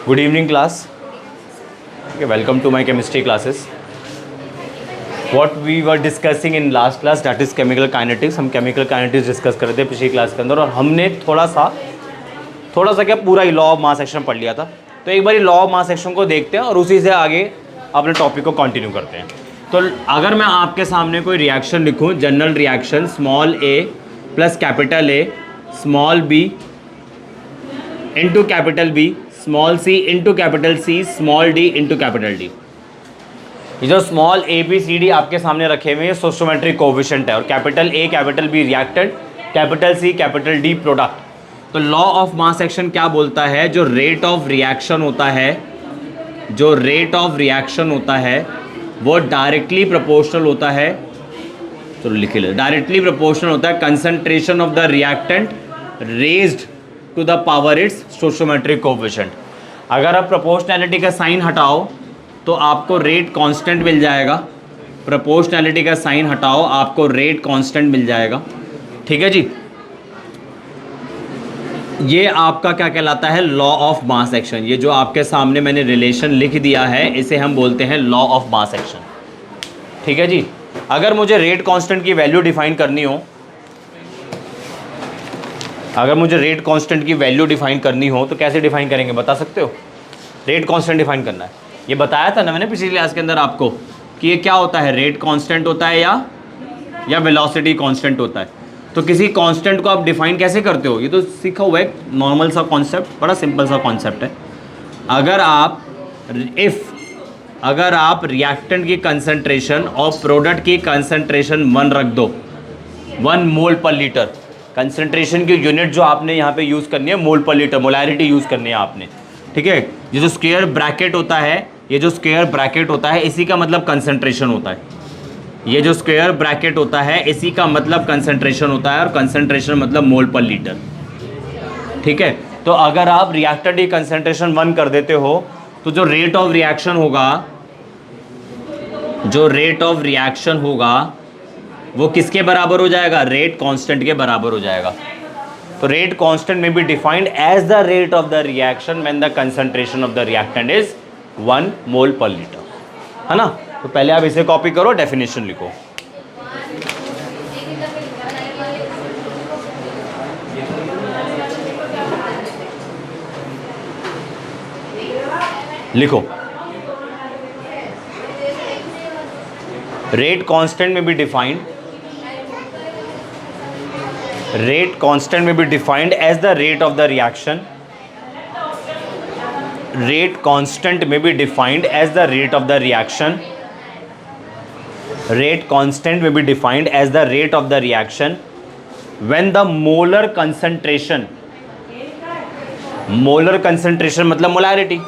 Good evening class. Okay, welcome to my chemistry classes. What we were discussing in last class, that is chemical kinetics. हम chemical kinetics discuss कर रहे थे पिछली class के अंदर, और हमने थोड़ा सा क्या पूरा ही लॉ ऑफ मास एक्शन पढ़ लिया था. तो एक बार लॉ ऑफ मास एक्शन को देखते हैं और उसी से आगे अपने टॉपिक को कंटिन्यू करते हैं. तो अगर मैं आपके सामने कोई रिएक्शन लिखूं, general reaction small A plus capital A small B into capital B small C into capital C small D into capital D, ये जो small A B C D आपके सामने रखे हुए हैं स्टोइचोमेट्रिक कोएफिशिएंट है, और capital A capital B reactant, capital C capital D product. तो लॉ ऑफ मास एक्शन क्या बोलता है? जो रेट ऑफ रिएक्शन होता है, वो डायरेक्टली प्रोपोर्शनल होता है. चलो लिख ले, डायरेक्टली प्रोपोर्शनल होता है concentration of the reactant raised to the power its stoichiometric coefficient. अगर आप प्रोपोर्शनैलिटी का साइन हटाओ तो आपको रेट कांस्टेंट मिल जाएगा. प्रोपोर्शनैलिटी का साइन हटाओ, आपको रेट कांस्टेंट मिल जाएगा. ठीक है जी. ये आपका क्या कहलाता है? Law of mass action. ये जो आपके सामने मैंने रिलेशन लिख दिया है, इसे हम बोलते हैं लॉ ऑफ मास एक्शन. ठीक है जी. अगर मुझे रेट कांस्टेंट की वैल्यू डिफाइन करनी हो, तो कैसे डिफाइन करेंगे, बता सकते हो? रेट कांस्टेंट डिफाइन करना है. ये बताया था ना मैंने पिछली क्लास के अंदर आपको कि ये क्या होता है, रेट कांस्टेंट होता है या वेलोसिटी कांस्टेंट होता है. तो किसी कांस्टेंट को आप डिफाइन कैसे करते हो? ये तो सीखा हुआ है, नॉर्मल सा कॉन्सेप्ट, बड़ा सिंपल सा कॉन्सेप्ट है. अगर आप रिएक्टेंट की कंसंट्रेशन और प्रोडक्ट की कंसंट्रेशन 1 रख दो, 1 मोल पर लीटर. कंसंट्रेशन की यूनिट जो आपने यहाँ पे यूज़ करनी है मोल पर लीटर, मोलैरिटी यूज़ करनी है आपने. ठीक है. ये जो स्क्वायर ब्रैकेट होता है, इसी का मतलब कंसंट्रेशन होता है. ये जो स्क्वायर ब्रैकेट होता है, इसी का मतलब कंसंट्रेशन होता है, और कंसंट्रेशन मतलब मोल पर लीटर. ठीक है. तो अगर आप रिएक्टेंट की कंसंट्रेशन 1 कर देते हो, तो जो रेट ऑफ रिएक्शन होगा वो किसके बराबर हो जाएगा? रेट कांस्टेंट के बराबर हो जाएगा. तो रेट कांस्टेंट में be defined as the rate of the reaction when the concentration of the reactant is 1 mole per litre. है ना. तो पहले आप इसे कॉपी करो, डेफिनेशन लिखो. लिखो, रेट कांस्टेंट में be defined as the rate of the reaction. Rate constant may be defined as the rate of the reaction. Rate constant may be defined as the rate of the reaction when the molar concentration मतलब molarity.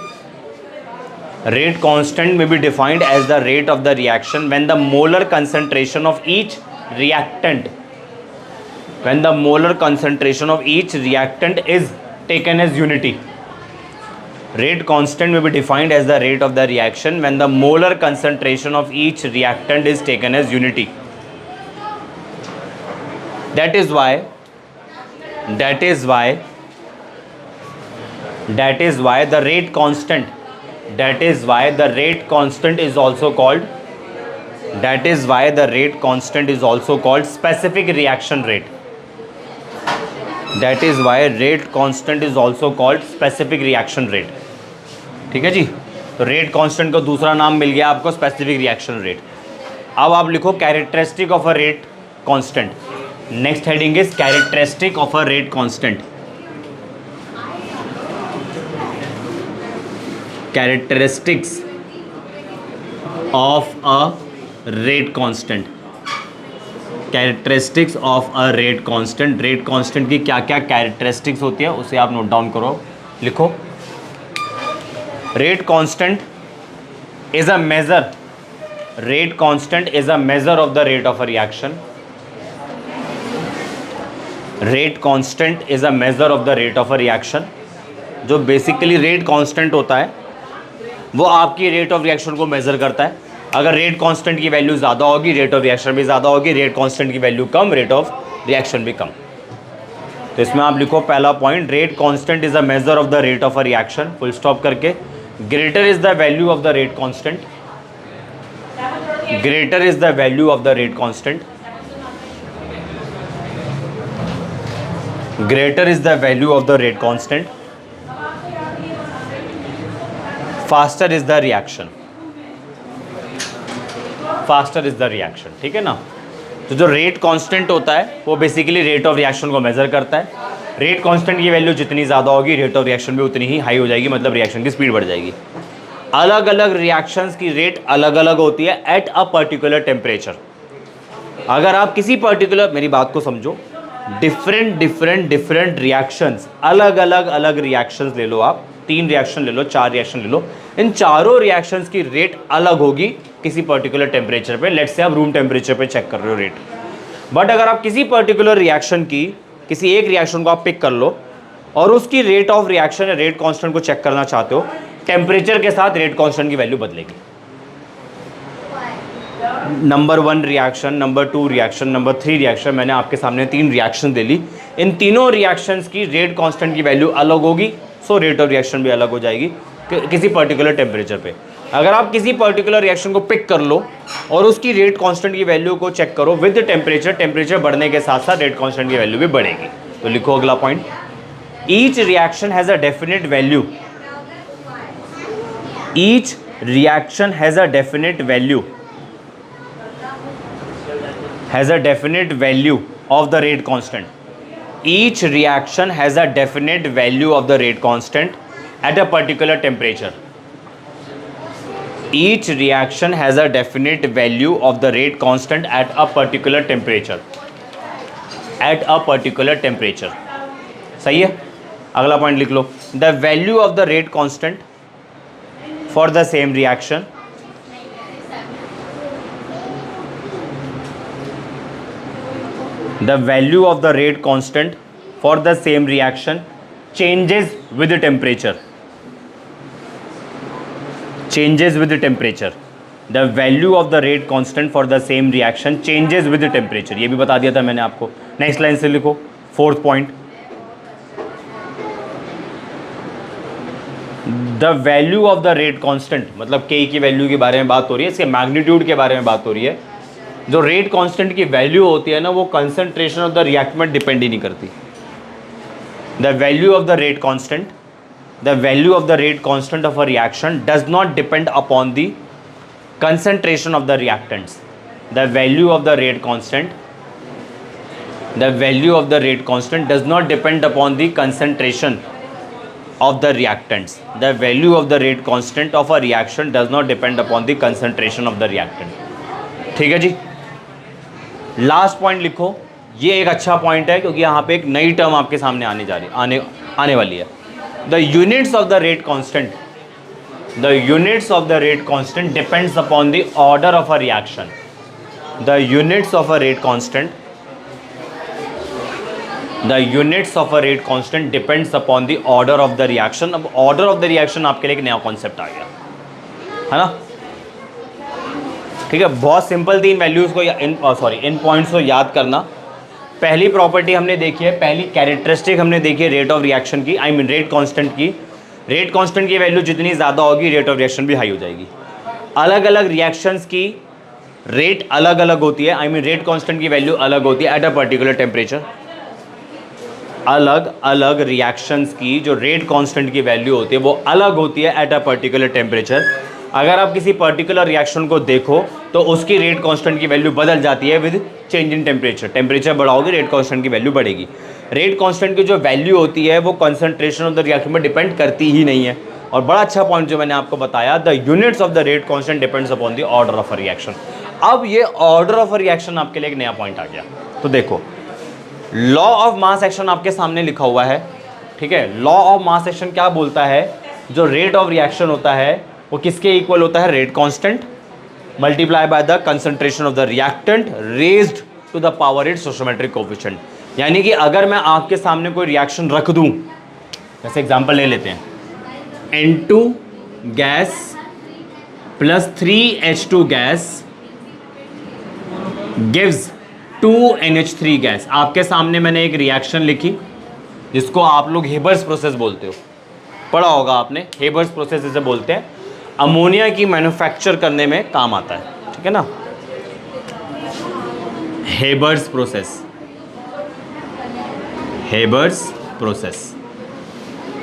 Rate constant may be defined as the rate of the reaction when the molar concentration of each reactant is taken as unity. Rate constant may be defined as the rate of the reaction when the molar concentration of each reactant is taken as unity. That is why the rate constant is also called specific reaction rate. ठीक है जी. तो rate constant का दूसरा नाम मिल गया आपको, specific reaction rate. अब आप लिखो characteristic of a rate constant. Next heading is characteristic of a rate constant. Characteristics of a rate constant. Characteristics of a rate constant. Rate constant की क्या क्या कैरेक्टरिस्टिक्स होती है उसे आप नोट डाउन करो, लिखो. Rate constant is a measure of the rate of a reaction. Rate constant is a measure of the rate of a reaction. जो बेसिकली रेट कांस्टेंट होता है वो आपकी रेट ऑफ रिएक्शन को मेजर करता है. अगर रेट कांस्टेंट की वैल्यू ज़्यादा होगी, रेट ऑफ रिएक्शन भी ज़्यादा होगी. रेट कांस्टेंट की वैल्यू कम, रेट ऑफ रिएक्शन भी कम. तो इसमें आप लिखो पहला point, rate constant is a measure of the rate of a reaction, full stop करके। Greater is the value of the rate constant, greater is the value of the rate constant, greater is the value of the rate constant, faster is the reaction, faster is the reaction. ठीक है ना। तो जो rate constant होता है वो basically rate of reaction को major करता है। रेट कांस्टेंट की वैल्यू जितनी ज़्यादा होगी रेट ऑफ रिएक्शन भी उतनी ही हाई हो जाएगी, मतलब रिएक्शन की स्पीड बढ़ जाएगी। अलग अलग रिएक्शंस की रेट अलग अलग होती है एट अ पर्टिकुलर टेम्परेचर। अगर आप किसी पर्टिकुलर, मेरी बात को समझो, डिफरेंट रिएक्शंस, अलग रिएक्शंस ले लो, आप 3 रिएक्शन ले लो, 4 रिएक्शन ले लो, इन चारों रिएक्शंस की रेट अलग होगी किसी पर्टिकुलर टेम्परेचर पे। लेट्स से आप रूम टेम्परेचर पे चेक कर रहे हो रेट, बट अगर आप किसी पर्टिकुलर रिएक्शन की, किसी एक रिएक्शन को आप पिक कर लो और उसकी रेट ऑफ रिएक्शन या रेट कांस्टेंट को चेक करना चाहते हो, टेम्परेचर के साथ रेट कांस्टेंट की वैल्यू बदलेगी। Number 1 reaction, number 2 reaction, number 3 reaction, मैंने आपके सामने 3 रिएक्शन दे ली। इन तीनों रिएक्शंस की रेट कांस्टेंट की वैल्यू अलग होगी, सो रेट ऑफ रिएक्शन भी अलग हो जाएगी किसी पर्टिकुलर टेम्परेचर पे। अगर आप किसी पर्टिकुलर रिएक्शन को पिक कर लो और उसकी रेट कांस्टेंट की वैल्यू को चेक करो विद टेम्परेचर, टेम्परेचर बढ़ने के साथ साथ रेट कांस्टेंट की वैल्यू भी बढ़ेगी। तो लिखो अगला point, each reaction has a definite value, each reaction has a definite value, has a definite value of the rate constant. Each reaction has a definite value of the rate constant at a particular temperature. Each reaction has a definite value of the rate constant at a particular temperature. At a particular temperature. सही है। अगला point लिख लो, the value of the rate constant for the same reaction the value of the rate constant for the same reaction changes with the temperature, changes with the temperature, the value of the rate constant for the same reaction changes with the temperature। ये भी बता दिया था मैंने आपको। Next line से लिखो 4th point, the value of the rate constant, मतलब के की वैल्यू के बारे में बात हो रही है, इसके मैग्नीट्यूड के बारे में बात हो रही है। जो रेट कांस्टेंट की वैल्यू होती है ना, वो concentration of the reactant depend ही नहीं करती। The value of the rate constant, the value of the rate constant of a reaction does not depend upon the concentration of the reactants. The value of the rate constant, the value of the rate constant does not depend upon the concentration of the reactants. The value of the rate constant of a reaction does not depend upon the concentration of the reactant. ठीक है जी। Last point लिखो, ये एक अच्छा point है क्योंकि यहाँ पे एक नई टर्म आपके सामने आने वाली है। The units of the rate constant, the units of the rate constant depends upon the order of a reaction. The units of a rate constant, the units of a rate constant depends upon the order of the reaction। अब order of the reaction आपके लिए एक नया concept आ गया है ना। ठीक है, बहुत सिंपल 3 वैल्यूज़ को इन पॉइंट्स को याद करना। पहली प्रॉपर्टी हमने देखी है, पहली कैरेक्टरिस्टिक हमने देखी है रेट ऑफ रिएक्शन की, आई मीन रेट कांस्टेंट की। रेट कांस्टेंट की वैल्यू जितनी ज़्यादा होगी रेट ऑफ रिएक्शन भी हाई हो जाएगी। अलग अलग रिएक्शंस की रेट अलग अलग होती है, आई मीन रेट कांस्टेंट की वैल्यू अलग होती है एट अ पर्टिकुलर टेम्परेचर। अलग अलग रिएक्शंस की जो रेट कांस्टेंट की वैल्यू होती है वो अलग होती है एट अ पर्टिकुलर टेम्परेचर। अगर आप किसी पर्टिकुलर रिएक्शन को देखो तो उसकी रेट कांस्टेंट की वैल्यू बदल जाती है with change in temperature. Temperature बढ़ाओगे रेट कांस्टेंट की वैल्यू बढ़ेगी। रेट कांस्टेंट की जो वैल्यू होती है वो कंसंट्रेशन ऑफ द रिएक्शन में डिपेंड करती ही नहीं है। और बड़ा अच्छा पॉइंट जो मैंने आपको बताया, the units of the rate constant depends upon the order of a reaction. अब ये ऑर्डर ऑफ अ रिएक्शन आपके लिए एक नया पॉइंट आ गया। तो देखो, लॉ ऑफ मास एक्शन आपके सामने लिखा हुआ है। ठीक है, लॉ ऑफ मास एक्शन क्या बोलता है, जो रेट ऑफ रिएक्शन होता है वो किसके इक्वल होता है, rate constant multiply by the concentration of the reactant raised to the power its stoichiometric coefficient. यानी कि अगर मैं आपके सामने कोई रिएक्शन रख दूं, जैसे एग्जांपल ले लेते हैं, N2 gas plus 3H2 gas gives 2NH3 gas. आपके सामने मैंने एक रिएक्शन लिखी, जिसको आप लोग हेबर्स प्रोसेस बोलते हो, पढ़ा होगा आपने, हेबर्स प्रोसेस इसे बोलते हैं, अमोनिया की मैन्युफैक्चर करने में काम आता है, ठीक है ना, हेबर्स प्रोसेस, हेबर्स प्रोसेस,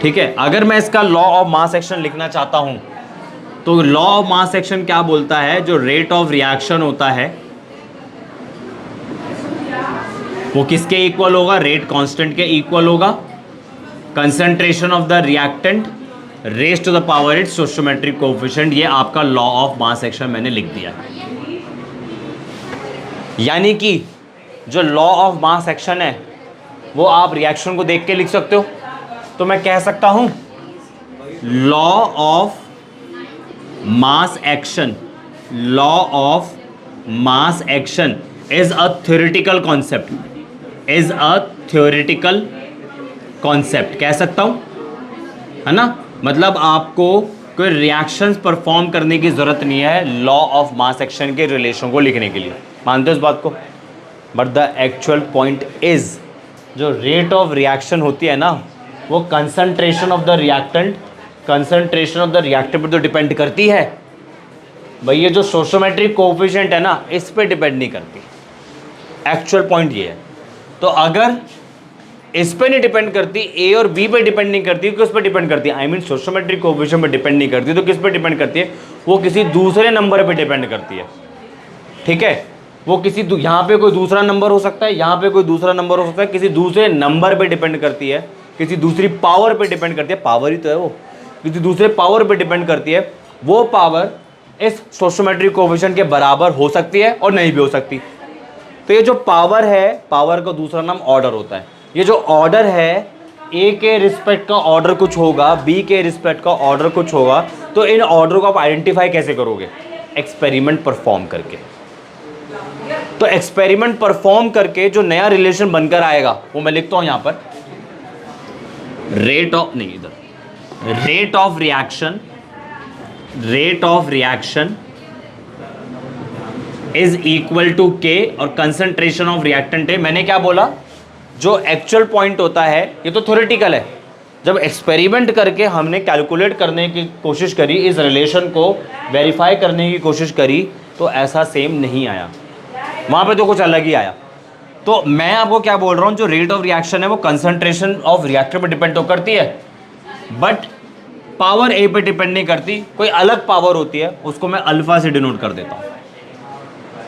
ठीक है। अगर मैं इसका लॉ ऑफ मास एक्शन लिखना चाहता हूं तो लॉ ऑफ मास एक्शन क्या बोलता है, जो रेट ऑफ रिएक्शन होता है वो किसके इक्वल होगा, रेट कांस्टेंट के इक्वल होगा, concentration of the reactant raise to the power its stoichiometric coefficient. ये आपका लॉ ऑफ मास एक्शन मैंने लिख दिया। यानी कि जो लॉ ऑफ मास एक्शन है वो आप रिएक्शन को देख के लिख सकते हो। तो मैं कह सकता हूं law of mass action, law of mass action is a theoretical concept, is a theoretical concept कह सकता हूं, है ना। मतलब आपको कोई रिएक्शंस परफॉर्म करने की जरूरत नहीं है लॉ ऑफ मास एक्शन के रिलेशन को लिखने के लिए, मानते हो इस बात को। But the actual point is जो रेट ऑफ रिएक्शन होती है ना वो concentration of the reactant, concentration of the reactant पर तो डिपेंड करती है भाई। ये जो स्टोइचोमेट्रिक कोएफिशिएंट है ना इस पे डिपेंड नहीं करती। एक्चुअल पॉइंट ये है। तो अगर इस पे नहीं डिपेंड करती, ए और बी पे डिपेंड नहीं करती, किस पे डिपेंड करती है, आई मीन स्टोइचोमेट्रिक कोएफिशिएंट पे डिपेंड नहीं करती, तो किस पे डिपेंड करती है, वो किसी दूसरे नंबर पे डिपेंड करती है, ठीक है। वो किसी यहाँ पे कोई दूसरा नंबर हो सकता है, यहाँ पे कोई दूसरा नंबर हो सकता है, किसी दूसरे नंबर पे डिपेंड करती है, किसी दूसरी पावर पे डिपेंड करती है, पावर ही तो है वो, किसी दूसरे पावर पे डिपेंड करती है। वो पावर इस स्टोइचोमेट्रिक कोएफिशिएंट के बराबर हो सकती है और नहीं भी हो सकती। तो ये जो पावर है, पावर का दूसरा नाम ऑर्डर होता है। ये जो ऑर्डर है, ए के रिस्पेक्ट का ऑर्डर कुछ होगा, बी के रिस्पेक्ट का ऑर्डर कुछ होगा, तो इन ऑर्डर को आप आइडेंटिफाई कैसे करोगे, एक्सपेरिमेंट परफॉर्म करके। तो एक्सपेरिमेंट परफॉर्म करके जो नया रिलेशन बनकर आएगा वो मैं लिखता हूं यहां पर, रेट ऑफ, नहीं इधर, rate of reaction, rate of reaction is equal to K और कंसंट्रेशन ऑफ रिएक्टेंट है। मैंने क्या बोला, जो एक्चुअल पॉइंट होता है ये तो थ्योरेटिकल है, जब एक्सपेरिमेंट करके हमने कैलकुलेट करने की कोशिश करी, इस रिलेशन को वेरीफाई करने की कोशिश करी, तो ऐसा सेम नहीं आया, वहाँ पे तो कुछ अलग ही आया। तो मैं आपको क्या बोल रहा हूँ, जो रेट ऑफ रिएक्शन है वो कंसंट्रेशन ऑफ रिएक्टर पे डिपेंड तो करती है, बट पावर ए पे डिपेंड नहीं करती, कोई अलग पावर होती है, उसको मैं अल्फा से डिनोट कर देता हूँ,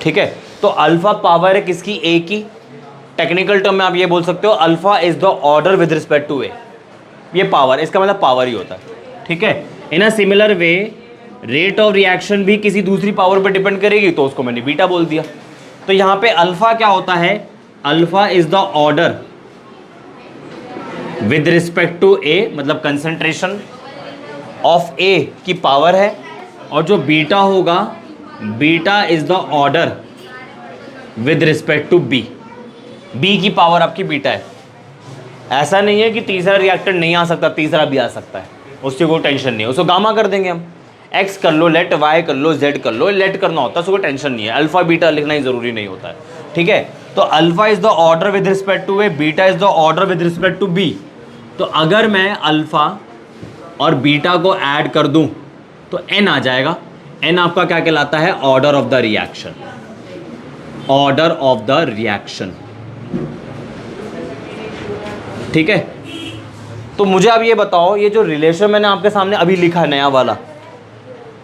ठीक है। तो अल्फा पावर है किसकी, ए की। टेक्निकल टर्म में आप ये बोल सकते हो alpha is the order with respect to A, ये पावर, इसका मतलब पावर ही होता है, ठीक है। In a similar way rate of reaction भी किसी दूसरी पावर पे डिपेंड करेगी, तो उसको मैंने बीटा बोल दिया। तो यहाँ पे अल्फा क्या होता है, alpha is the order with respect to A, मतलब कंसंट्रेशन ऑफ ए की पावर है, और जो बीटा होगा, beta is the order with respect to B, B की पावर आपकी बीटा है। ऐसा नहीं है कि तीसरा रिएक्टेंट नहीं आ सकता, तीसरा भी आ सकता है, उससे कोई टेंशन नहीं है, उसको गामा कर देंगे हम, एक्स कर लो, लेट वाई कर लो, जेड कर लो, लेट करना होता है, उसको कोई टेंशन नहीं है, अल्फा बीटा लिखना ही जरूरी नहीं होता है, ठीक है। तो alpha is the order with respect to A, beta is the order with respect to B. तो अगर मैं अल्फा और बीटा को ऐड कर दूं तो एन आ जाएगा। एन आपका क्या कहलाता है, order of the reaction, order of the reaction, ठीक है। तो मुझे अब ये बताओ, ये जो रिलेशन मैंने आपके सामने अभी लिखा है नया वाला,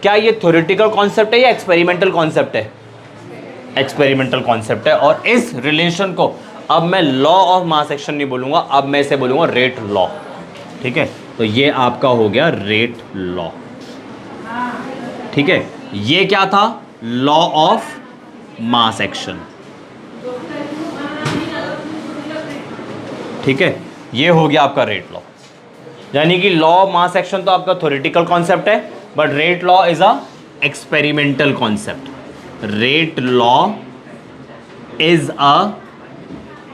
क्या ये थ्योरेटिकल कॉन्सेप्ट है या एक्सपेरिमेंटल कॉन्सेप्ट है, एक्सपेरिमेंटल कॉन्सेप्ट है। और इस रिलेशन को अब मैं लॉ ऑफ मास एक्शन नहीं बोलूंगा, अब मैं इसे बोलूंगा रेट लॉ, ठीक है। तो ये आपका हो गया रेट लॉ, ठीक है। ये क्या था, लॉ ऑफ मास एक्शन, ठीक है। ये हो गया आपका रेट लॉ। यानी कि लॉ ऑफ मास एक्शन तो आपका थ्योरेटिकल कॉन्सेप्ट है, but rate law is a experimental concept. Rate law is a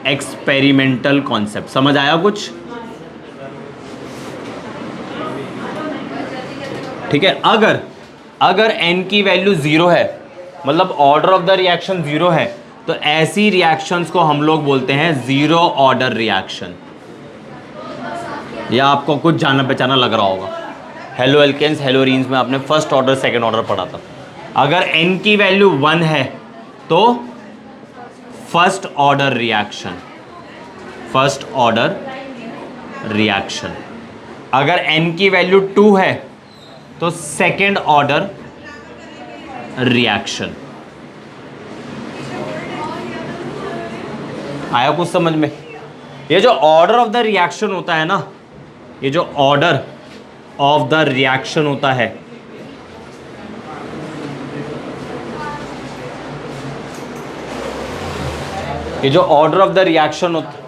experimental concept. समझ आया कुछ, ठीक है। अगर n की वैल्यू 0 है, मतलब ऑर्डर ऑफ द रिएक्शन 0 है, तो ऐसी रिएक्शंस को हम लोग बोलते हैं जीरो ऑर्डर रिएक्शन। या आपको कुछ जाना पहचाना लग रहा होगा। हेलो एल्केन्स हेलो एरीन्स में आपने फर्स्ट ऑर्डर सेकेंड ऑर्डर पढ़ा था। अगर n की वैल्यू 1 है तो first order reaction, first order reaction. अगर n की वैल्यू 2 है तो सेकेंड ऑर्डर रिएक्शन। आया कुछ समझ में? ये जो ऑर्डर ऑफ द रिएक्शन होता है ना, ये जो ऑर्डर ऑफ द रिएक्शन होता है, ये जो ऑर्डर ऑफ द रिएक्शन होता है,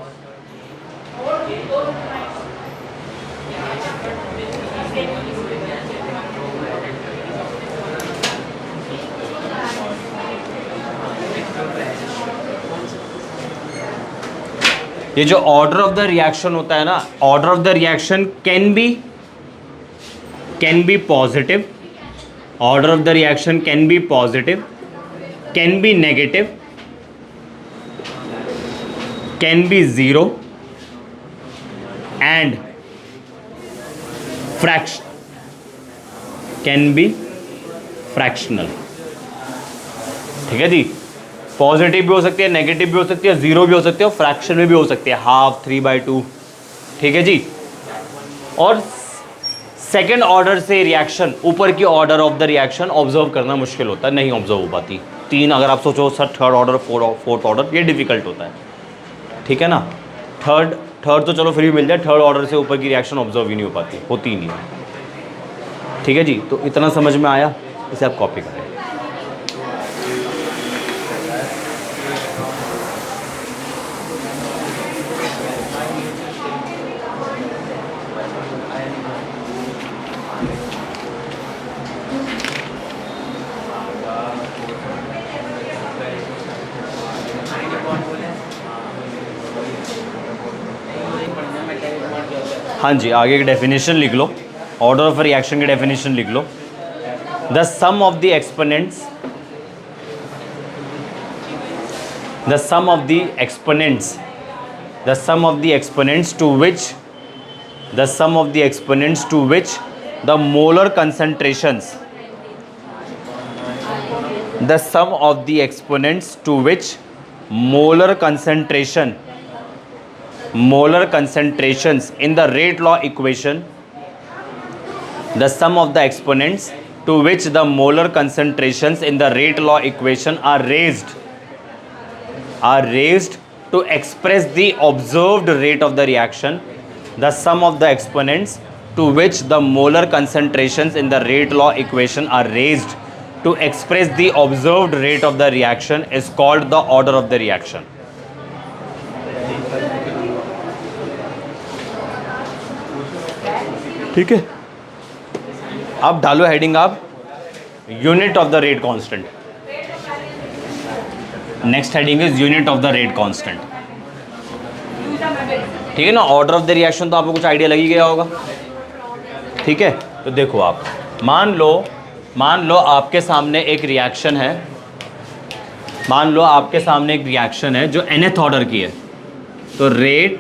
ये जो ऑर्डर ऑफ द रिएक्शन होता है ना, order of the reaction can be positive, order of the reaction can be positive, can be negative, can be zero and fraction, can be fractional. ठीक है जी, positive भी हो सकती है, नेगेटिव भी हो सकती है, जीरो भी हो सकती है और फ्रैक्शन में भी हो सकती है, हाफ, 3/2। ठीक है जी। और सेकेंड ऑर्डर से रिएक्शन, ऊपर की order of the reaction observe करना मुश्किल होता है, नहीं ऑब्जर्व हो पाती। 3 अगर आप सोचो sir third order, fourth order, ये डिफिकल्ट होता है। ठीक है ना, थर्ड तो चलो फिर भी मिल जाए, थर्ड ऑर्डर से ऊपर की रिएक्शन ऑब्जर्व ही नहीं हो पाती, होती ही नहीं है। ठीक है जी, तो इतना समझ में आया, इसे आप कॉपी करें। हाँ जी, आगे की डेफिनेशन लिख लो, ऑर्डर ऑफ रिएक्शन की डेफिनेशन लिख लो। The sum of the exponents, the sum of the exponents, the sum of the exponents to which, the sum of the exponents to which the molar concentrations, the sum of the exponents to which molar concentration, molar concentrations in the rate law equation, the sum of the exponents to which the molar concentrations in the rate law equation are raised to express the observed rate of the reaction. The sum of the exponents to which the molar concentrations in the rate law equation are raised to express the observed rate of the reaction is called the order of the reaction. ठीक है, अब डालो heading आप unit of the rate constant. Next heading is unit of the rate constant. ठीक है ना, order of the reaction तो आपको कुछ आइडिया लग ही गया होगा। ठीक है, तो देखो आप मान लो आपके सामने एक रिएक्शन है, मान लो आपके सामने एक रिएक्शन है जो nth ऑर्डर की है, तो rate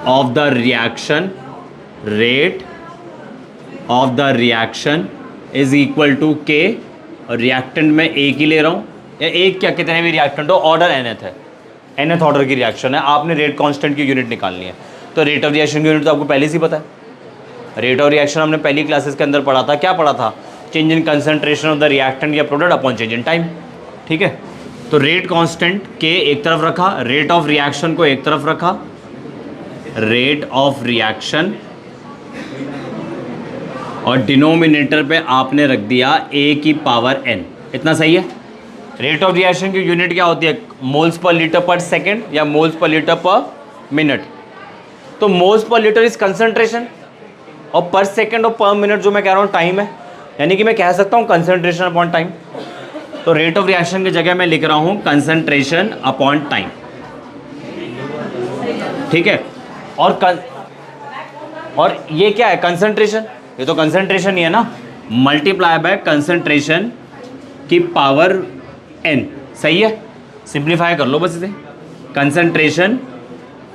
of the reaction, rate of the reaction is equal to K, और रिएक्टेंट में एक ही ले रहा हूँ, या एक क्या कितने भी रिएक्टेंट हो, ऑर्डर nth है, nth ऑर्डर की रिएक्शन है, आपने रेट कांस्टेंट की यूनिट निकालनी है। तो रेट ऑफ रिएक्शन की यूनिट तो आपको पहले से ही पता है, रेट ऑफ रिएक्शन हमने पहली क्लासेस के अंदर पढ़ा था। क्या पढ़ा था? Change in concentration of the reactant या product upon change in time. ठीक है, तो रेट कांस्टेंट के एक तरफ रखा, रेट ऑफ रिएक्शन को एक तरफ रखा, रेट ऑफ रिएक्शन, और डिनोमिनेटर पे आपने रख दिया a की पावर n। इतना सही है। रेट ऑफ रिएक्शन की यूनिट क्या होती है? मोल्स पर लीटर पर सेकेंड या मोल्स पर लीटर पर मिनट। तो moles per litre is concentration, और पर सेकेंड और पर मिनट जो मैं कह रहा हूँ टाइम है, यानी कि मैं कह सकता हूँ कंसंट्रेशन अपॉन टाइम। तो रेट ऑफ रिएक्शन की जगह मैं लिख रहा हूँ कंसंट्रेशन अपॉन टाइम। ठीक है, और ये क्या है? कंसंट्रेशन, ये तो कंसंट्रेशन ही है ना, मल्टीप्लाई बाय कंसंट्रेशन की पावर n। सही है, सिंप्लीफाई कर लो बस इसे, कंसंट्रेशन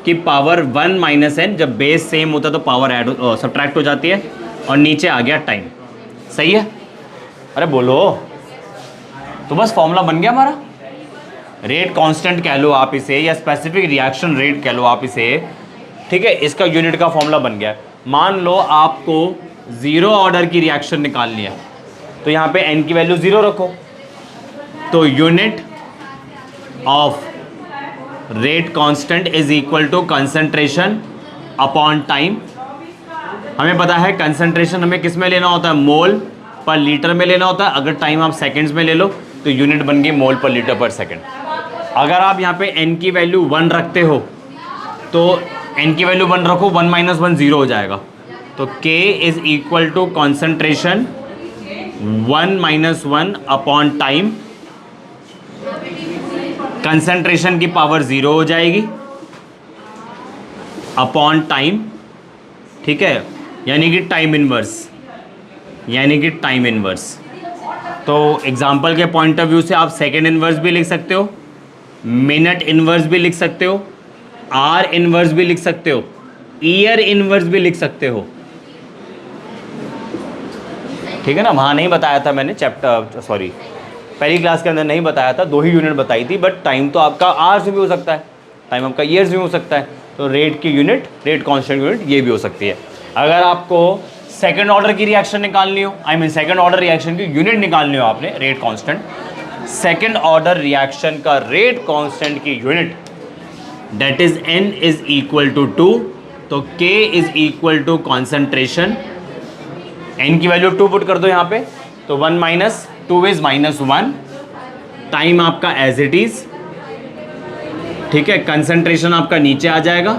कि पावर 1 माइनस एन, जब बेस सेम होता है तो पावर ऐड सब्ट्रैक्ट हो जाती है, और नीचे आ गया टाइम। सही है? अरे बोलो, तो बस फॉर्मूला बन गया हमारा। रेट कांस्टेंट कह लो आप इसे, या स्पेसिफिक रिएक्शन रेट कह लो आप इसे, ठीक है, इसका यूनिट का फॉर्मूला बन गया। मान लो आपको जीरो ऑर्डर की रिएक्शन निकालनी है, तो यहाँ पे n की वैल्यू 0 रखो, तो unit of rate constant is equal to concentration upon time. हमें पता है कंसंट्रेशन हमें किस में लेना होता है, मोल पर लीटर में लेना होता है। अगर टाइम आप सेकंड्स में ले लो तो यूनिट बन गई मोल पर लीटर पर सेकंड। अगर आप यहाँ पे n की वैल्यू 1 रखते हो तो n की वैल्यू 1 रखो, 1 माइनस 1 0 हो जाएगा, तो k is equal to concentration 1 minus 1 upon time. Concentration की पावर 0 हो जाएगी अपॉन टाइम, ठीक है, यानी कि टाइम इनवर्स, यानी कि टाइम इनवर्स। तो एग्जाम्पल के पॉइंट ऑफ व्यू से आप सेकेंड इनवर्स भी लिख सकते हो, मिनट इनवर्स भी लिख सकते हो, आर इनवर्स भी लिख सकते हो, ईयर इनवर्स भी लिख सकते हो। ठीक है ना, वहाँ नहीं बताया था मैंने, चैप्टर सॉरी पहली क्लास के अंदर नहीं बताया था, 2 ही यूनिट बताई थी, बट टाइम तो आपका आवर्स में भी हो सकता है, टाइम आपका ईयर्स में हो सकता है, तो रेट की यूनिट, रेट कांस्टेंट यूनिट ये भी हो सकती है। अगर आपको सेकंड ऑर्डर की रिएक्शन निकालनी हो, I mean second order reaction की यूनिट निकालनी हो आपने, rate constant, second order reaction का रेट कांस्टेंट की unit that is n is equal to 2, तो k is equal to concentration, n की वैल्यू 2 पुट कर दो यहाँ पे, तो 1 माइनस 2 इज माइनस 1, टाइम आपका एज इट इज, ठीक है, कंसंट्रेशन आपका नीचे आ जाएगा,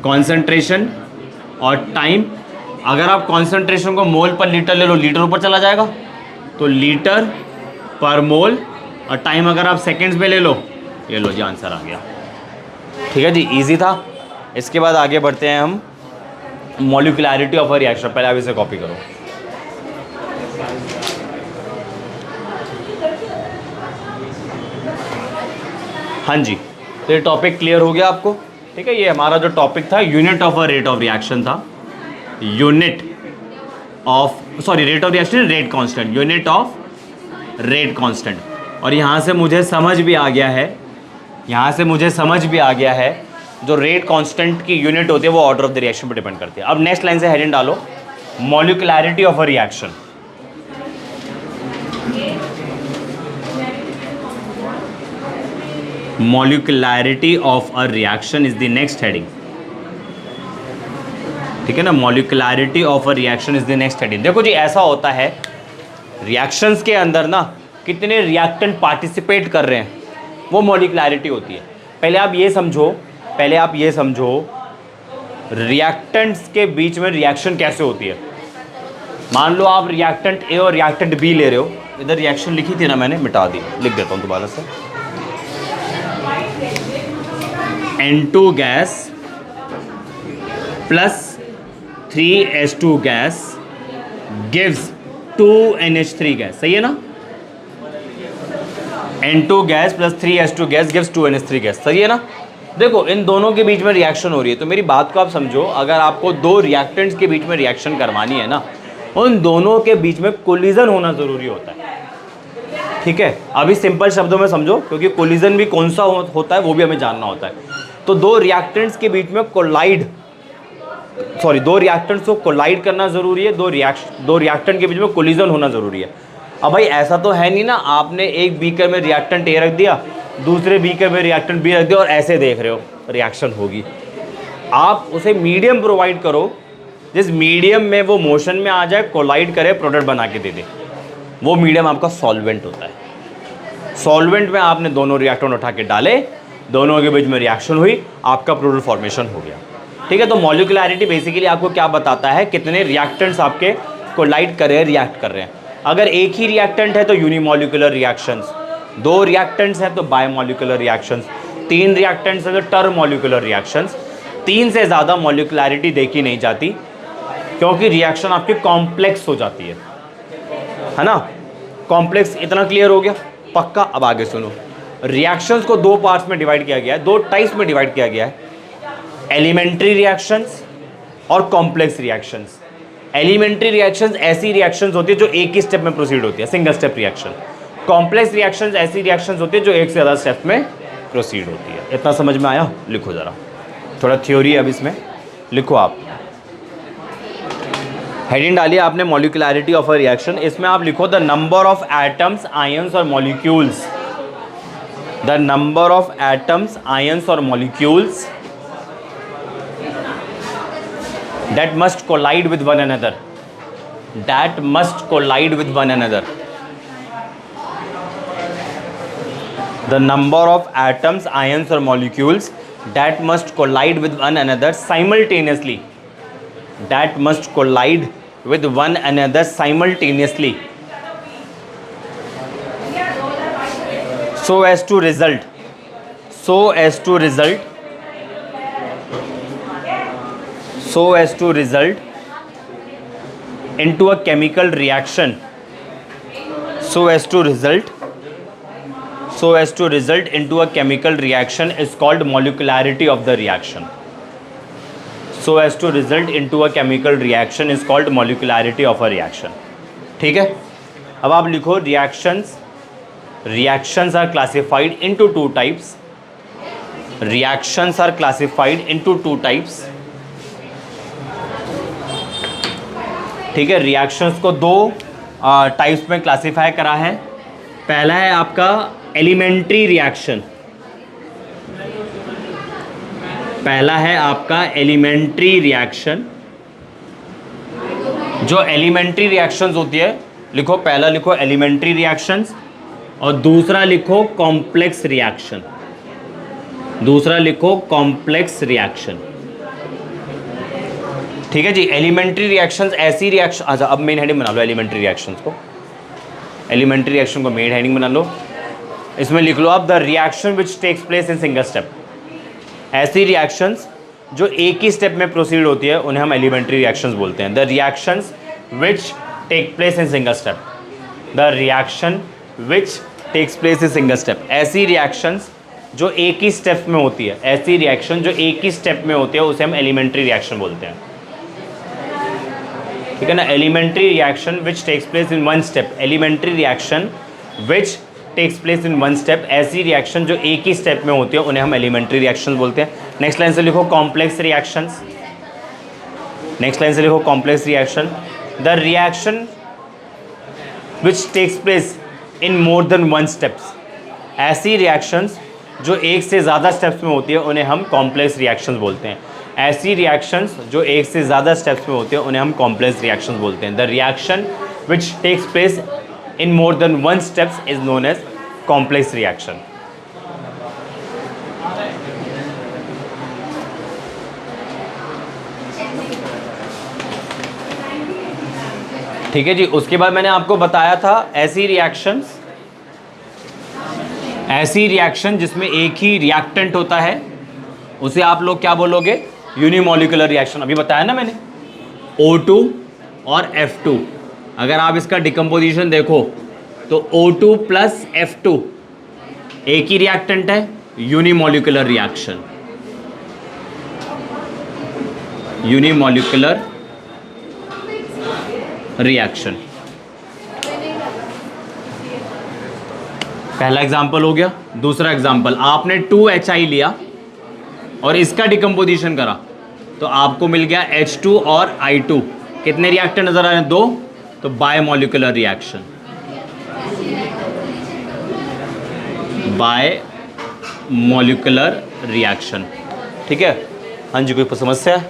कॉन्सेंट्रेशन और टाइम। अगर आप कॉन्सेंट्रेशन को मोल पर लीटर ले लो, लीटर ऊपर चला जाएगा, तो लीटर पर मोल, और टाइम अगर आप सेकंड्स में ले लो, ये लो जी आंसर आ गया। ठीक है जी, इजी था। इसके बाद आगे बढ़ते हैं हम मॉलिक्यूलैरिटी ऑफ अ रिएक्शन। पहले आप इसे कॉपी करो। हाँ जी, तो ये टॉपिक क्लियर हो गया आपको? ठीक है, ये हमारा जो टॉपिक था unit of a rate of reaction था, unit of sorry rate of reaction, rate constant, unit of rate constant. और यहाँ से मुझे समझ भी आ गया है, यहाँ से मुझे समझ भी आ गया है जो रेट कांस्टेंट की यूनिट होती है वो ऑर्डर ऑफ द रिएक्शन पर डिपेंड करती है। अब नेक्स्ट लाइन से हेडिंग डालो, molecularity of a reaction. Molecularity of a reaction is the next heading. ठीक है ना, molecularity of a reaction is the next heading. देखो जी, ऐसा होता है रिएक्शंस के अंदर ना कितने रिएक्टेंट पार्टिसिपेट कर रहे हैं, वो मॉलिक्यूलैरिटी होती है। पहले आप ये समझो रिएक्टेंट्स के बीच में रिएक्शन कैसे होती है। मान लो आप रिएक्टेंट ए और रिएक्टेंट बी ले रहे हो, इधर रिएक्शन लिखी थी ना मैंने, मिटा दी, लिख देता हूँ दोबारा से। N2 gas plus 3H2 gas gives 2NH3 gas, सही है ना? N2 gas plus 3H2 gas gives 2NH3 gas, सही है ना? देखो, इन दोनों के बीच में रिएक्शन हो रही है, तो मेरी बात को आप समझो, अगर आपको 2 रिएक्टेंट्स के बीच में रिएक्शन करवानी है ना, उन दोनों के बीच में कोलिजन होना ज़रूरी होता है। ठीक है, अभी सिंपल शब्दों में समझो, क्योंकि कोलिजन भी कौन सा होता है वो भी हमें जानना होता है। तो 2 रिएक्टेंट्स के बीच में दो रिएक्टेंट्स को कोलाइड करना ज़रूरी है, दो रिएक्टेंट के बीच में कोलिजन होना ज़रूरी है। अब भाई ऐसा तो है नहीं ना, आपने एक बीकर में रिएक्टेंट ए रख दिया, दूसरे बीकर में रिएक्टेंट बी रख दिया और ऐसे देख रहे हो रिएक्शन होगी। आप उसे मीडियम प्रोवाइड करो, जिस मीडियम में वो मोशन में आ जाए, कोलाइड करे, प्रोडक्ट बना के दे दे, वो मीडियम आपका सॉल्वेंट होता है। सॉल्वेंट में आपने दोनों रिएक्टेंट उठा के डाले, दोनों के बीच में रिएक्शन हुई, आपका प्रोडक्ट फॉर्मेशन हो गया। ठीक है, तो मॉलिक्यूलैरिटी बेसिकली आपको क्या बताता है, कितने रिएक्टेंट्स आपके कोलाइड कर रहे हैं, रिएक्ट कर रहे हैं। अगर एक ही रिएक्टेंट है तो यूनिमॉलिक्यूलर रिएक्शंस, 2 रिएक्टेंट्स हैं तो बायोमॉलिक्यूलर रिएक्शंस, 3 रिएक्टेंट्स हैं तो टर्मोमॉलिक्यूलर रिएक्शंस। 3 से ज़्यादा मॉलिक्यूलैरिटी देखी नहीं जाती, क्योंकि रिएक्शन आपकी कॉम्प्लेक्स हो जाती है ना? कॉम्प्लेक्स, इतना क्लियर हो गया? पक्का। अब आगे सुनो, रिएक्शंस को 2 पार्ट्स में डिवाइड किया गया है, 2 टाइप्स में डिवाइड किया गया है। एलिमेंट्री रिएक्शंस और कॉम्प्लेक्स रिएक्शंस। एलिमेंट्री रिएक्शंस ऐसी रिएक्शंस होती है जो एक ही स्टेप में प्रोसीड होती है, single step reaction. Complex reactions ऐसी रिएक्शंस होती है जो एक से ज़्यादा स्टेप में प्रोसीड होती है। इतना समझ में आया? लिखो ज़रा, थोड़ा थ्योरी है अब इसमें, लिखो आप। हेडिंग डालिए आपने मॉलिक्यूलैरिटी ऑफ अ रिएक्शन, इसमें आप लिखो the number of atoms, ions और molecules, the number of atoms, ions और molecules that must collide with one another, that must collide with one another, the number of atoms, ions or molecules that must collide with one another simultaneously, that must collide with one another simultaneously, so as to result, so as to result, so as to result into a chemical reaction, so as to result, so as to result into a chemical reaction is called molecularity of the reaction, so as to result into a chemical reaction is called molecularity of a reaction। ठीक है, अब आप लिखो reactions, reactions are classified into two types, reactions are classified into two types। ठीक है, reactions को दो types में क्लासिफाई करा है। पहला है आपका एलिमेंट्री रिएक्शन, पहला है आपका एलिमेंट्री रिएक्शन। जो एलिमेंट्री रिएक्शंस होती है, लिखो, पहला लिखो एलिमेंट्री रिएक्शंस और दूसरा लिखो कॉम्प्लेक्स रिएक्शन, दूसरा लिखो कॉम्प्लेक्स रिएक्शन। ठीक है जी। एलिमेंट्री रिएक्शंस ऐसी रिएक्शन, अच्छा अब मेन हेडिंग बना लो एलिमेंट्री रिएक्शंस को, एलिमेंट्री रिएक्शन को मेन हेडिंग बना लो। इसमें लिख लो आप the reaction which takes place in single step. ऐसी रिएक्शंस जो एक ही स्टेप में प्रोसीड होती है उन्हें हम एलिमेंट्री रिएक्शंस बोलते हैं। The reactions which take place in single step, the reaction which takes place in single step. ऐसी रिएक्शंस जो एक ही स्टेप में होती है, ऐसी रिएक्शन जो एक ही स्टेप में होती है उसे हम एलिमेंट्री रिएक्शन बोलते हैं। ठीक है ना। Elementary reaction which takes place in one step, elementary reaction which takes place in one step, ऐसी रिएक्शन जो एक ही स्टेप में होती है उन्हें हम एलिमेंट्री रिएक्शन बोलते हैं। नेक्स्ट लाइन से लिखो कॉम्प्लेक्स रिएक्शंस, नेक्स्ट लाइन से लिखो complex reaction. The reaction which takes place in more than one steps, ऐसी रिएक्शंस जो एक से ज़्यादा स्टेप्स में होती है उन्हें हम कॉम्प्लेक्स रिएक्शंस बोलते हैं। ऐसी रिएक्शंस जो एक से ज़्यादा स्टेप्स में होती है उन्हें हम कॉम्प्लेक्स रिएक्शंस बोलते हैं। The reaction which takes place in more than one steps is known as complex reaction. ठीक है जी। उसके बाद मैंने आपको बताया था ऐसी रिएक्शंस, ऐसी रिएक्शन जिसमें एक ही रिएक्टेंट होता है उसे आप लोग क्या बोलोगे? Unimolecular reaction. अभी बताया ना मैंने, O2 और F2। अगर आप इसका डिकम्पोजिशन देखो तो O2 प्लस F2 एक ही रिएक्टेंट है, यूनिमोलिकुलर रिएक्शन, यूनिमोलिकुलर रिएक्शन। पहला एग्जांपल हो गया। दूसरा एग्जांपल, आपने 2HI लिया और इसका डिकम्पोजिशन करा तो आपको मिल गया H2 और I2। कितने रिएक्टेंट नजर आ रहे हैं? 2। तो बायमोलिकुलर रिएक्शन, बायमोलिकुलर रिएक्शन। ठीक है। हाँ जी, कोई समस्या है?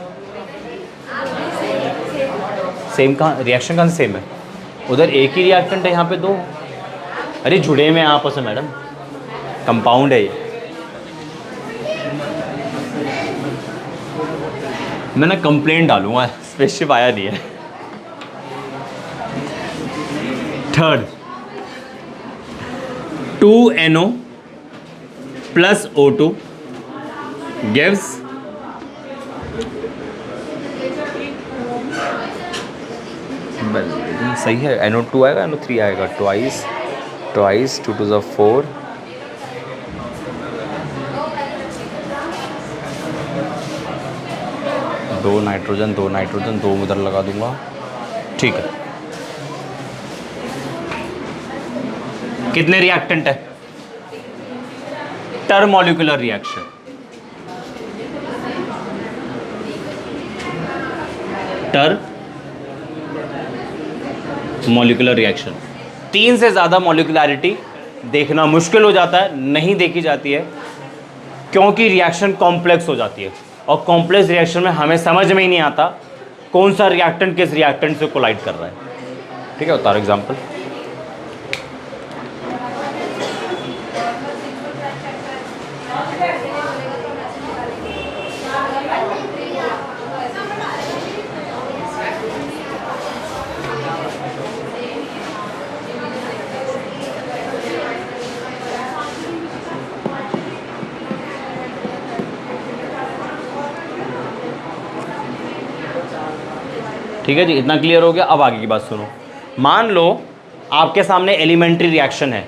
सेम कहाँ रिएक्शन कहाँ सेम है? उधर एक ही रिएक्टेंट है, यहाँ पे 2। अरे जुड़े में आपस में मैडम, कंपाउंड है ये। मैं ना कंप्लेंट डालूंगा, स्पेसशिप आया नहीं है। Third, 2NO plus O2 gives सही है। NO2 आएगा, NO3 आएगा, ट्वाइस 2 2 4, दो नाइट्रोजन, दो नाइट्रोजन, दो उधर लगा दूंगा, ठीक है। कितने रिएक्टेंट है? टर्मोलिकुलर रिएक्शन, मॉलिक्यूलर रिएक्शन। तीन से ज़्यादा मॉलिक्युलैरिटी देखना मुश्किल हो जाता है, नहीं देखी जाती है, क्योंकि रिएक्शन कॉम्प्लेक्स हो जाती है, और कॉम्प्लेक्स रिएक्शन में हमें समझ में ही नहीं आता कौन सा रिएक्टेंट किस रिएक्टेंट से कोलाइड कर रहा है। ठीक है, उतारो एग्जाम्पल। ठीक है जी, इतना क्लियर हो गया। अब आगे की बात सुनो। मान लो आपके सामने एलिमेंट्री रिएक्शन है,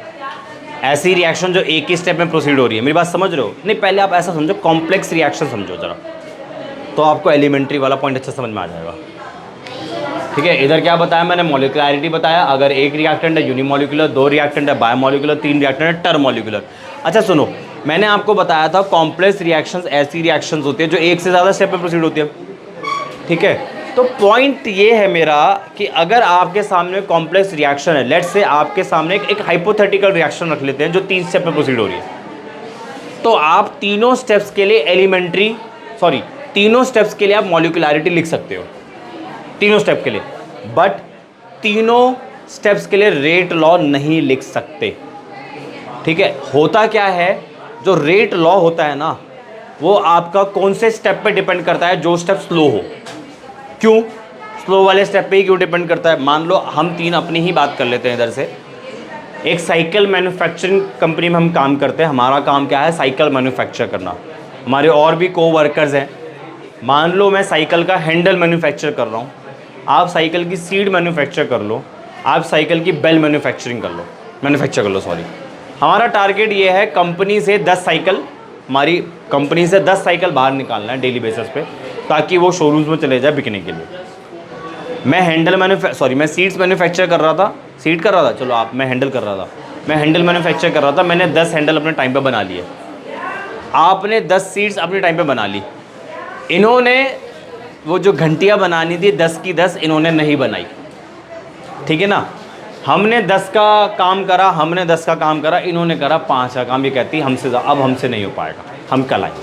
ऐसी रिएक्शन जो एक ही स्टेप में प्रोसीड हो रही है। मेरी बात समझ रहे हो? नहीं, पहले आप ऐसा समझो, कॉम्प्लेक्स रिएक्शन समझो जरा, तो आपको एलिमेंट्री वाला पॉइंट अच्छा समझ में आ जाएगा। ठीक है, इधर क्या बताया मैंने? मॉलिक्युलैरिटी बताया। अगर एक रिएक्टेंट है यूनिमॉलिक्यूलर, दो रिएक्टेंट है बायोमॉलिक्यूलर, तीन रिएक्टेंट है टर्मोलिकुलर। अच्छा सुनो, मैंने आपको बताया था कॉम्प्लेक्स रिएक्शंस ऐसी रिएक्शंस होती है जो एक से ज़्यादा स्टेप में प्रोसीड होती है। ठीक है, तो पॉइंट ये है मेरा कि अगर आपके सामने कॉम्प्लेक्स रिएक्शन है, लेट्स से आपके सामने एक हाइपोथेटिकल रिएक्शन रख लेते हैं जो तीन स्टेप में प्रोसीड हो रही है, तो आप तीनों स्टेप्स के लिए तीनों स्टेप्स के लिए आप मॉलिक्युलैरिटी लिख सकते हो, तीनों स्टेप के लिए। बट तीनों स्टेप्स के लिए रेट लॉ नहीं लिख सकते। ठीक है, होता क्या है, जो रेट लॉ होता है ना, वो आपका कौन से स्टेप पे डिपेंड करता है? जो स्टेप स्लो हो। क्यों स्लो वाले स्टेप पे ही क्यों डिपेंड करता है? मान लो हम तीन अपनी ही बात कर लेते हैं इधर से। एक साइकिल मैन्युफैक्चरिंग कंपनी में हम काम करते हैं। हमारा काम क्या है? साइकिल मैन्युफैक्चर करना। हमारे और भी कोवर्कर्स हैं। मान लो मैं साइकिल का हैंडल मैन्युफैक्चर कर रहा हूँ, आप साइकिल की सीट मैन्युफैक्चर कर लो, आप साइकिल की बेल मैन्युफैक्चर कर लो। हमारा टारगेट ये है कंपनी से 10 साइकिल, हमारी कंपनी से 10 साइकिल बाहर निकालना है डेली बेसिस पे, ताकि वो शोरूम्स में चले जाए बिकने के लिए। मैं सीट्स मैन्युफैक्चर कर रहा था, मैं हैंडल कर रहा था। मैं हैंडल मैन्युफैक्चर कर रहा था, मैंने 10 हैंडल अपने टाइम पे बना लिए। आपने 10 सीट्स अपने टाइम पे बना ली। इन्होंने वो जो घंटियाँ बनानी थी 10 की 10 इन्होंने नहीं बनाई। ठीक है ना, हमने 10 का काम करा, इन्होंने करा 5 का काम। ये कहती है अब हमसे नहीं हो पाएगा, हम कल आएंगे।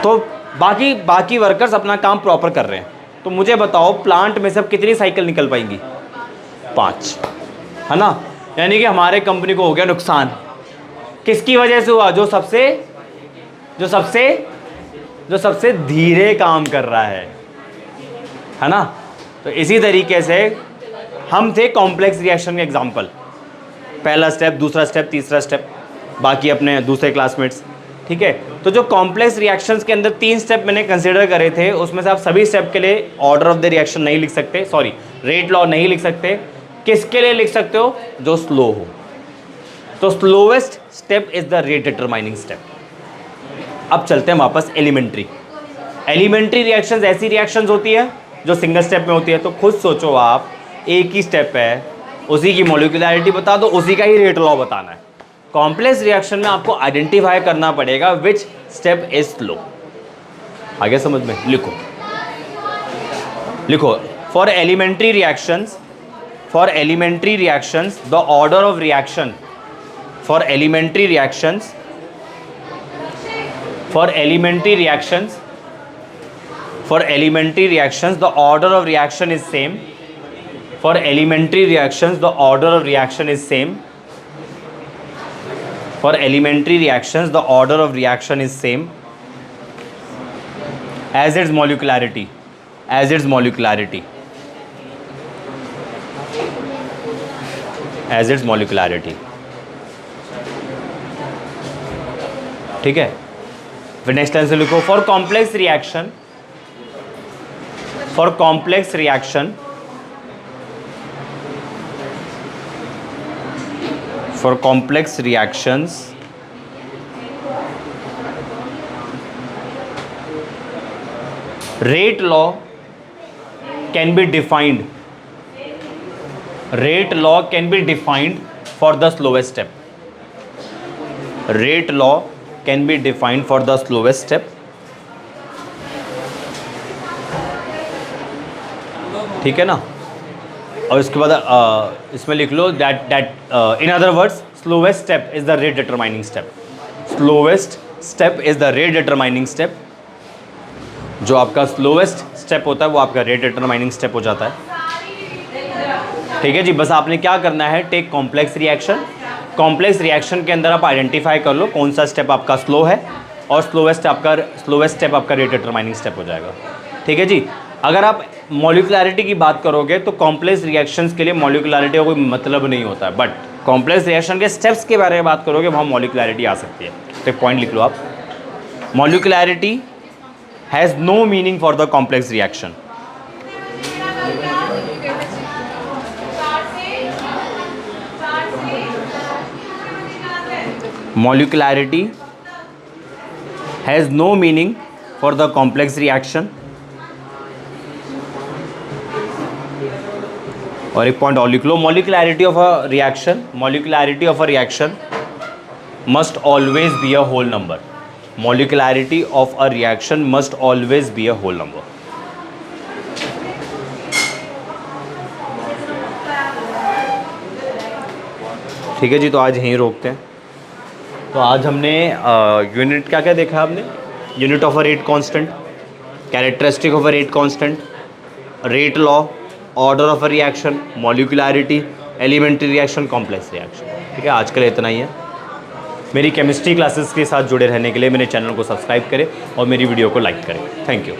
तो बाकी वर्कर्स अपना काम प्रॉपर कर रहे हैं। तो मुझे बताओ प्लांट में सब कितनी साइकिल निकल पाएंगी? 5, है ना। यानी कि हमारे कंपनी को हो गया नुकसान। किसकी वजह से हुआ? जो सबसे धीरे काम कर रहा है ना। तो इसी तरीके से हम थे कॉम्प्लेक्स रिएक्शन के एग्जाम्पल। पहला स्टेप, दूसरा स्टेप, तीसरा स्टेप, बाकी अपने दूसरे क्लासमेट्स। ठीक है, तो जो कॉम्प्लेक्स रिएक्शंस के अंदर 3 स्टेप मैंने कंसीडर करे थे, उसमें से आप सभी स्टेप के लिए ऑर्डर ऑफ द रिएक्शन नहीं लिख सकते, रेट लॉ नहीं लिख सकते। किसके लिए लिख सकते हो? जो स्लो हो। तो slowest step is the rate determining step. अब चलते हैं वापस एलिमेंट्री रिएक्शंस ऐसी रिएक्शंस होती है जो सिंगल स्टेप में होती है। तो खुद सोचो आप, एक ही स्टेप है, उसी की मॉलिक्युलैरिटी बता दो, उसी का ही रेट लॉ बताना है। कॉम्प्लेक्स रिएक्शन में आपको आइडेंटिफाई करना पड़ेगा विच स्टेप इज स्लो। आगे समझ में? लिखो for elementary reactions the order of reaction for elementary reactions the order of reaction is same. For elementary reactions the order of reaction is same. For elementary reactions the order of reaction is same as its molecularity. ठीक है, फिर next line से लिखो for complex reactions rate law can be defined, rate law can be defined for the slowest step, rate law can be defined for the slowest step. ठीक है ना, और इसके बाद इसमें लिख लो that in other words slowest step is the rate determining step, slowest step is the rate determining step. जो आपका स्लोवेस्ट स्टेप होता है वो आपका रेट डिटरमाइनिंग स्टेप हो जाता है। ठीक है जी, बस आपने क्या करना है, take complex reaction, complex reaction के अंदर आप आइडेंटिफाई कर लो कौन सा स्टेप आपका स्लो है और स्लोवेस्ट स्टेप आपका रेट डिटरमाइनिंग स्टेप हो जाएगा। ठीक है जी, अगर आप मॉलिक्युलैरिटी की बात करोगे तो कॉम्प्लेक्स रिएक्शंस के लिए मॉलिक्युलैरिटी का कोई मतलब नहीं होता है, बट कॉम्प्लेक्स रिएक्शन के स्टेप्स के बारे में बात करोगे वहाँ मॉलिक्युलैरिटी आ सकती है। तो एक पॉइंट लिख लो आप, molecularity has no meaning for the complex reaction. Molecularity has no meaning for the complex reaction। और एक पॉइंट और लिख लो, molecularity of a reaction must always be a whole number, molecularity of a reaction must always be a whole number। ठीक है जी, तो आज यहीं रोकते हैं। तो आज हमने यूनिट क्या क्या देखा आपने, unit of a rate constant, characteristic of a rate constant, rate law, order of a reaction, molecularity, elementary reaction, complex reaction. ठीक है, आज के लिए इतना ही है। मेरी केमिस्ट्री क्लासेस के साथ जुड़े रहने के लिए मेरे चैनल को सब्सक्राइब करें और मेरी वीडियो को लाइक करें। Thank you.